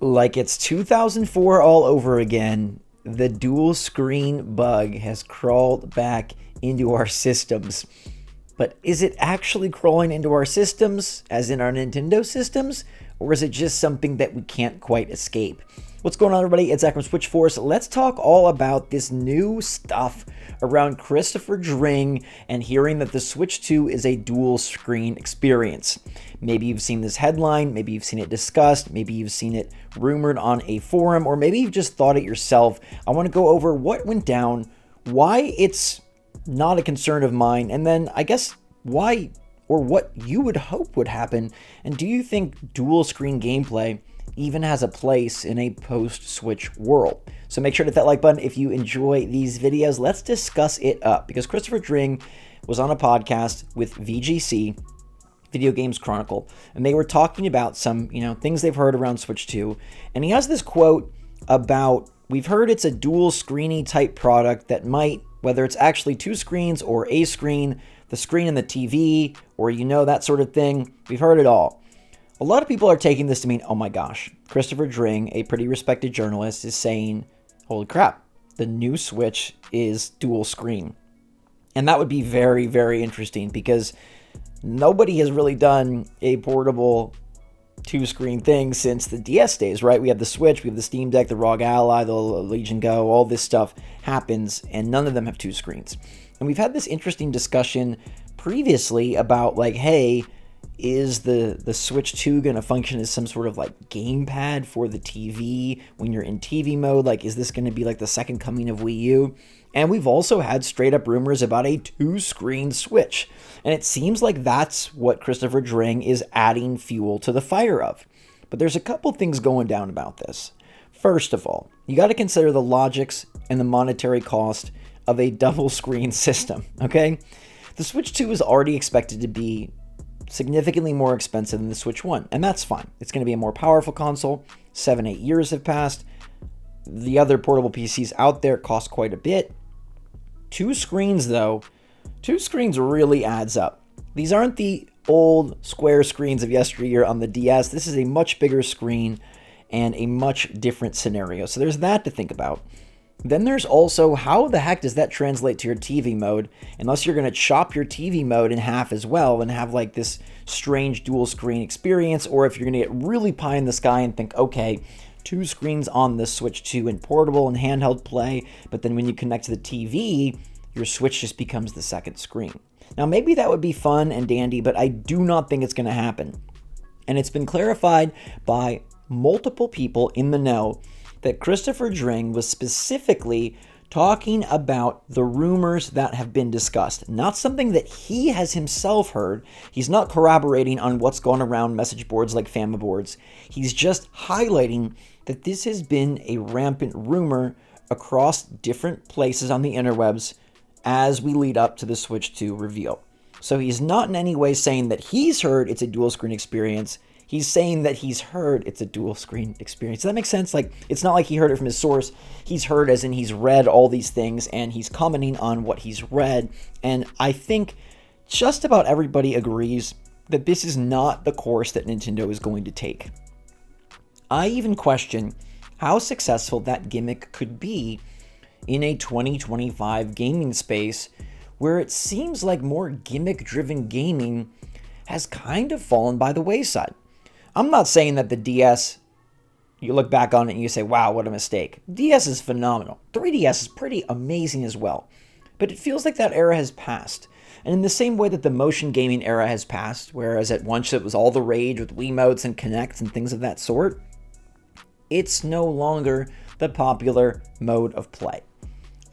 Like it's 2004 all over again, the dual screen bug has crawled back into our systems. But is it actually crawling into our systems, as in our Nintendo systems, or is it just something that we can't quite escape? What's going on, everybody? It's Zach from SwitchForce. Let's talk all about this new stuff around Christopher Dring and hearing that the Switch 2 is a dual screen experience. Maybe you've seen this headline, maybe you've seen it discussed, maybe you've seen it rumored on a forum, or maybe you've just thought it yourself. I want to go over what went down, why it's not a concern of mine, and then I guess why or what you would hope would happen, and do you think dual screen gameplay even has a place in a post-Switch world? So make sure to hit that like button if you enjoy these videos. Let's discuss it up, because Christopher Dring was on a podcast with VGC, Video Games Chronicle, and they were talking about some, things they've heard around Switch 2, and he has this quote about, we've heard it's a dual screeny type product that might, whether it's actually two screens or a screen, the screen and the TV, or that sort of thing, we've heard it all. A lot of people are taking this to mean, oh my gosh, Christopher Dring, a pretty respected journalist, is saying, holy crap, the new Switch is dual screen. And that would be very, very interesting, because nobody has really done a portable two-screen thing since the DS days, right? We have the Switch, we have the Steam Deck, the ROG Ally, the Legion Go, all this stuff happens, and none of them have two screens. And we've had this interesting discussion previously about, like, hey, is the Switch 2 going to function as some sort of like gamepad for the TV when you're in TV mode? Like, is this going to be like the second coming of Wii U? And we've also had straight up rumors about a two-screen Switch. And it seems like that's what Christopher Dring is adding fuel to the fire of. But there's a couple things going down about this. First of all, you got to consider the logics and the monetary cost of a double screen system, okay? The Switch 2 is already expected to be significantly more expensive than the Switch 1, and that's fine. It's going to be a more powerful console. 7-8 years have passed. The other portable PCs out there cost quite a bit. Two screens, though, two screens really adds up. These aren't the old square screens of yesteryear on the DS. This is a much bigger screen and a much different scenario. So there's that to think about. Then there's also, how the heck does that translate to your TV mode, unless you're going to chop your TV mode in half as well and have like this strange dual screen experience, or if you're going to get really pie in the sky and think, okay, two screens on the Switch 2 in portable and handheld play, but then when you connect to the TV, your Switch just becomes the second screen. Now maybe that would be fun and dandy, but I do not think it's going to happen. And it's been clarified by multiple people in the know that Christopher Dring was specifically talking about the rumors that have been discussed, not something that he has himself heard. He's not corroborating on what's going around message boards like Fama boards. He's just highlighting that this has been a rampant rumor across different places on the interwebs as we lead up to the Switch 2 reveal. So he's not in any way saying that he's heard it's a dual screen experience. He's saying that he's heard it's a dual screen experience. Does that make sense? Like, it's not like he heard it from his source. He's heard as in he's read all these things and he's commenting on what he's read. And I think just about everybody agrees that this is not the course that Nintendo is going to take. I even question how successful that gimmick could be in a 2025 gaming space where it seems like more gimmick-driven gaming has kind of fallen by the wayside. I'm not saying that the DS, you look back on it and you say, wow, what a mistake. DS is phenomenal. 3DS is pretty amazing as well. But it feels like that era has passed. And in the same way that the motion gaming era has passed, whereas at once it was all the rage with Wiimotes and Kinects and things of that sort, it's no longer the popular mode of play.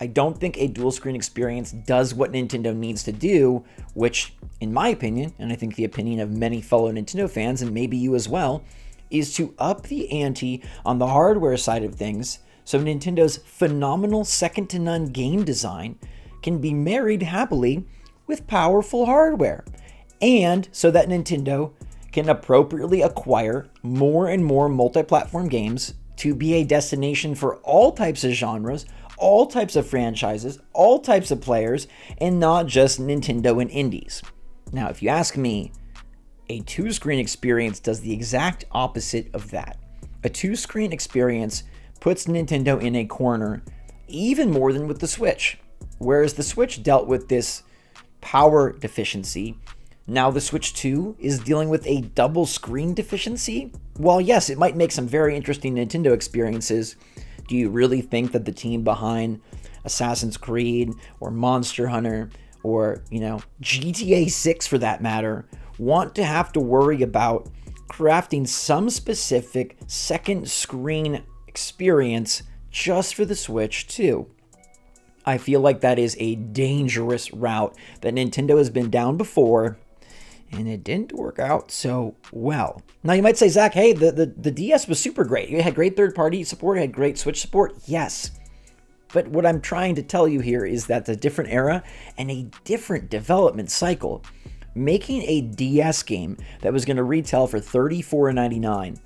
I don't think a dual screen experience does what Nintendo needs to do, which, in my opinion, and I think the opinion of many fellow Nintendo fans, and maybe you as well, is to up the ante on the hardware side of things so Nintendo's phenomenal second-to-none game design can be married happily with powerful hardware, and so that Nintendo can appropriately acquire more and more multi-platform games to be a destination for all types of genres, all types of franchises, all types of players, and not just Nintendo and indies. Now, if you ask me, a two-screen experience does the exact opposite of that. A two-screen experience puts Nintendo in a corner even more than with the Switch. Whereas the Switch dealt with this power deficiency, now the Switch 2 is dealing with a double screen deficiency. While yes, it might make some very interesting Nintendo experiences, do you really think that the team behind Assassin's Creed or Monster Hunter or, GTA 6 for that matter, want to have to worry about crafting some specific second screen experience just for the Switch 2? I feel like that is a dangerous route that Nintendo has been down before, and it didn't work out so well. Now you might say, Zach, hey, the DS was super great. It had great third-party support, it had great Switch support. Yes. But what I'm trying to tell you here is that it's a different era and a different development cycle. Making a DS game that was going to retail for $34.99,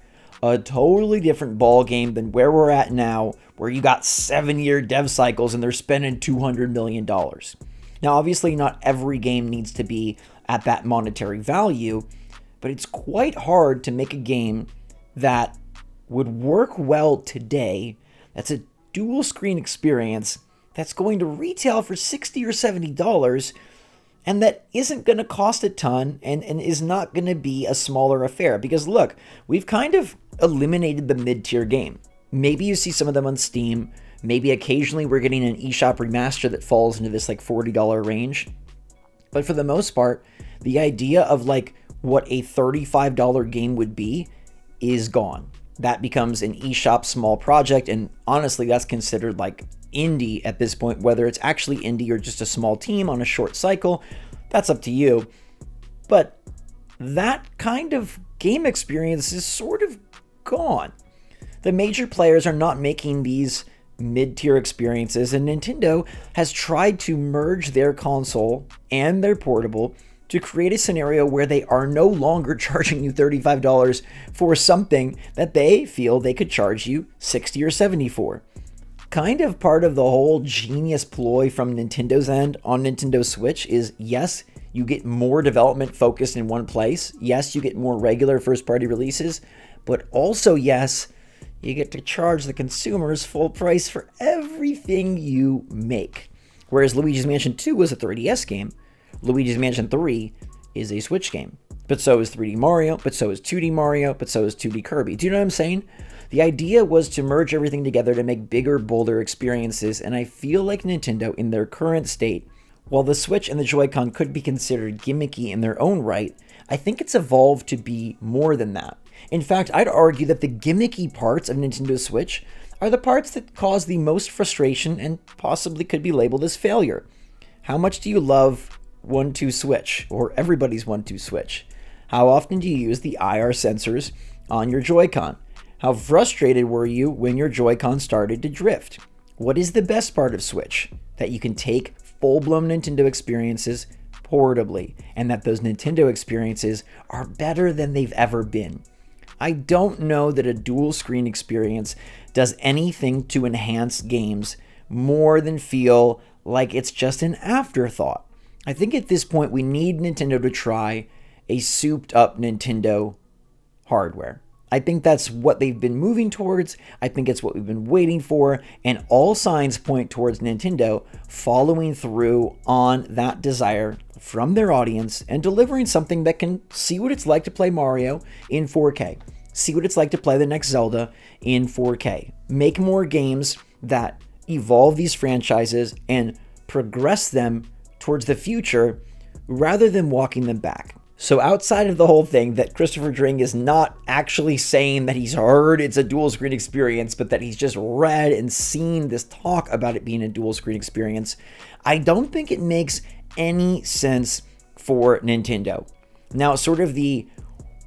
a totally different ball game than where we're at now, where you got 7-year dev cycles and they're spending $200 million. Now, obviously, not every game needs to be at that monetary value, but it's quite hard to make a game that would work well today, that's a dual screen experience, that's going to retail for $60 or $70, and that isn't going to cost a ton and is not going to be a smaller affair. Because look, we've kind of eliminated the mid-tier game. Maybe you see some of them on Steam. Maybe occasionally we're getting an eShop remaster that falls into this like $40 range. But for the most part, the idea of like what a $35 game would be is gone. That becomes an eShop small project, and honestly, that's considered like indie at this point. Whether it's actually indie or just a small team on a short cycle, that's up to you. But that kind of game experience is sort of gone. The major players are not making these mid-tier experiences, and Nintendo has tried to merge their console and their portable to create a scenario where they are no longer charging you $35 for something that they feel they could charge you $60 or $70 for. Kind of part of the whole genius ploy from Nintendo's end on Nintendo Switch is, yes, you get more development focused in one place. Yes, you get more regular first-party releases, but also, yes, you get to charge the consumers full price for everything you make. Whereas Luigi's Mansion 2 was a 3DS game, Luigi's Mansion 3 is a Switch game. But so is 3D Mario, but so is 2D Mario, but so is 2D Kirby. Do you know what I'm saying? The idea was to merge everything together to make bigger, bolder experiences, and I feel like Nintendo, in their current state, while the Switch and the Joy-Con could be considered gimmicky in their own right, I think it's evolved to be more than that. In fact, I'd argue that the gimmicky parts of Nintendo Switch are the parts that cause the most frustration and possibly could be labeled as failure. How much do you love 1-2 Switch, or everybody's 1-2 Switch? How often do you use the IR sensors on your Joy-Con? How frustrated were you when your Joy-Con started to drift? What is the best part of Switch? That you can take full-blown Nintendo experiences portably, and that those Nintendo experiences are better than they've ever been. I don't know that a dual screen experience does anything to enhance games more than feel like it's just an afterthought. I think at this point we need Nintendo to try a souped up Nintendo hardware. I think that's what they've been moving towards. I think it's what we've been waiting for, and all signs point towards Nintendo following through on that desire from their audience and delivering something that can see what it's like to play Mario in 4K, see what it's like to play the next Zelda in 4K, make more games that evolve these franchises and progress them towards the future rather than walking them back. So outside of the whole thing that Christopher Dring is not actually saying that he's heard it's a dual screen experience, but that he's just read and seen this talk about it being a dual screen experience, I don't think it makes any sense for Nintendo. Now, sort of the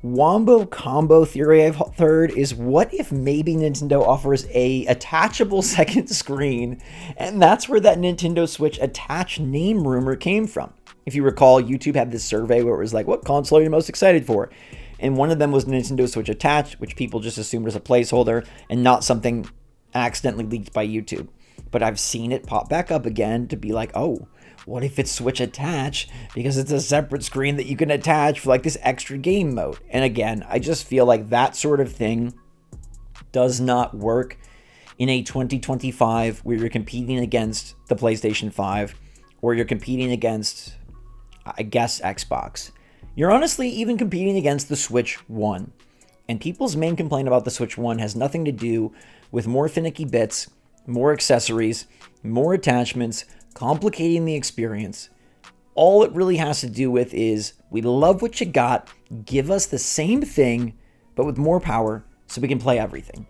wombo combo theory I've heard is, what if maybe Nintendo offers a attachable second screen, and that's where that Nintendo Switch attach name rumor came from. If you recall, YouTube had this survey where it was like, what console are you most excited for? And one of them was Nintendo Switch Attach, which people just assumed was a placeholder and not something accidentally leaked by YouTube. But I've seen it pop back up again to be like, oh, what if it's Switch Attach? Because it's a separate screen that you can attach for like this extra game mode. And again, I just feel like that sort of thing does not work in a 2025 where you're competing against the PlayStation 5 or you're competing against, I guess, Xbox. You're honestly even competing against the Switch 1. And people's main complaint about the Switch 1 has nothing to do with more finicky bits, more accessories, more attachments, complicating the experience. All it really has to do with is, we love what you got, give us the same thing, but with more power so we can play everything.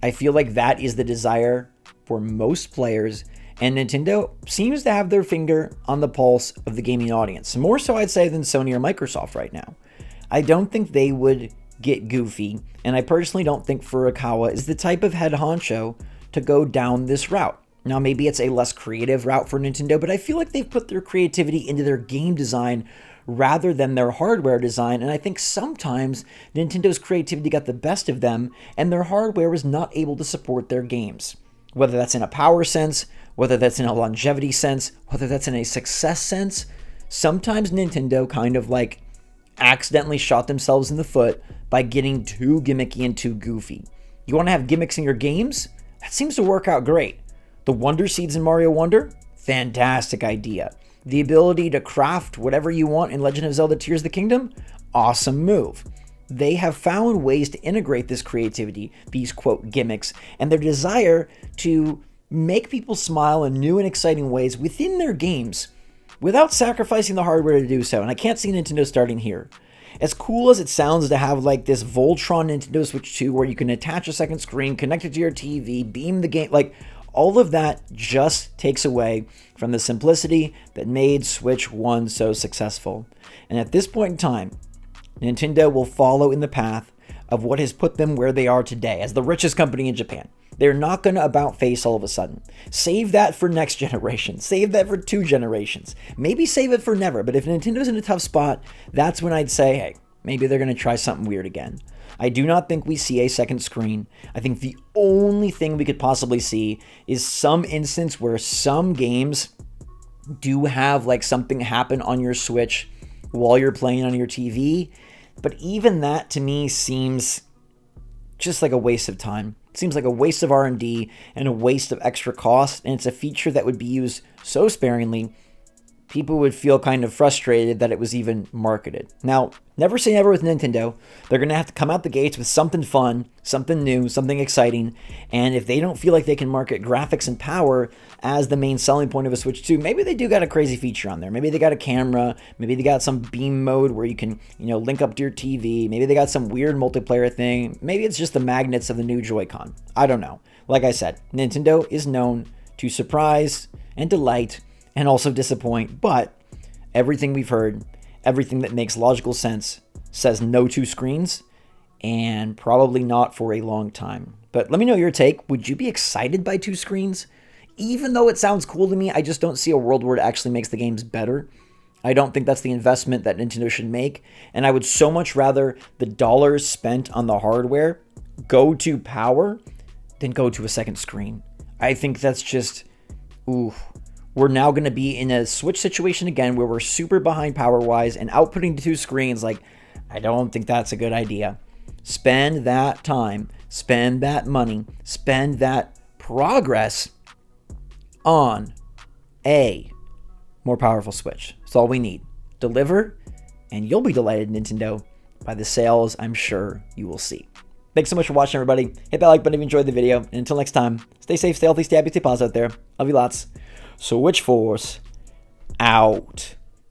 I feel like that is the desire for most players, and Nintendo seems to have their finger on the pulse of the gaming audience. More so, I'd say, than Sony or Microsoft right now. I don't think they would get goofy, and I personally don't think Furukawa is the type of head honcho to go down this route. Now, maybe it's a less creative route for Nintendo, but I feel like they've put their creativity into their game design rather than their hardware design, and I think sometimes Nintendo's creativity got the best of them, and their hardware was not able to support their games. Whether that's in a power sense, whether that's in a longevity sense, whether that's in a success sense, sometimes Nintendo kind of like accidentally shot themselves in the foot by getting too gimmicky and too goofy. You want to have gimmicks in your games? That seems to work out great. The Wonder Seeds in Mario Wonder? Fantastic idea. The ability to craft whatever you want in Legend of Zelda Tears of the Kingdom? Awesome move. They have found ways to integrate this creativity, these quote gimmicks, and their desire to make people smile in new and exciting ways within their games without sacrificing the hardware to do so. And I can't see Nintendo starting here. As cool as it sounds to have like this Voltron Nintendo Switch 2 where you can attach a second screen, connect it to your TV, beam the game, like all of that just takes away from the simplicity that made Switch 1 so successful. And at this point in time, Nintendo will follow in the path of what has put them where they are today as the richest company in Japan. They're not going to about face all of a sudden. Save that for next generation. Save that for 2 generations. Maybe save it for never. But if Nintendo's in a tough spot, that's when I'd say, hey, maybe they're going to try something weird again. I do not think we see a second screen. I think the only thing we could possibly see is some instance where some games do have like something happen on your Switch while you're playing on your TV. But even that to me seems just like a waste of time. It seems like a waste of R&D and a waste of extra cost. And it's a feature that would be used so sparingly, people would feel kind of frustrated that it was even marketed. Now, never say never with Nintendo. They're going to have to come out the gates with something fun, something new, something exciting. And if they don't feel like they can market graphics and power as the main selling point of a Switch 2, maybe they do got a crazy feature on there. Maybe they got a camera. Maybe they got some beam mode where you can, link up to your TV. Maybe they got some weird multiplayer thing. Maybe it's just the magnets of the new Joy-Con. I don't know. Like I said, Nintendo is known to surprise and delight and also disappoint, but everything we've heard, everything that makes logical sense, says no 2 screens, and probably not for a long time. But let me know your take. Would you be excited by 2 screens? Even though it sounds cool to me, I just don't see a world where it actually makes the games better. I don't think that's the investment that Nintendo should make, and I would so much rather the dollars spent on the hardware go to power than go to a second screen. I think that's just, ooh. We're now going to be in a Switch situation again where we're super behind power-wise and outputting to 2 screens. Like, I don't think that's a good idea. Spend that time, spend that money, spend that progress on a more powerful Switch. That's all we need. Deliver, and you'll be delighted, Nintendo, by the sales I'm sure you will see. Thanks so much for watching, everybody. Hit that like button if you enjoyed the video. And until next time, stay safe, stay healthy, stay happy, stay positive out there. Love you lots. SwitchForce out.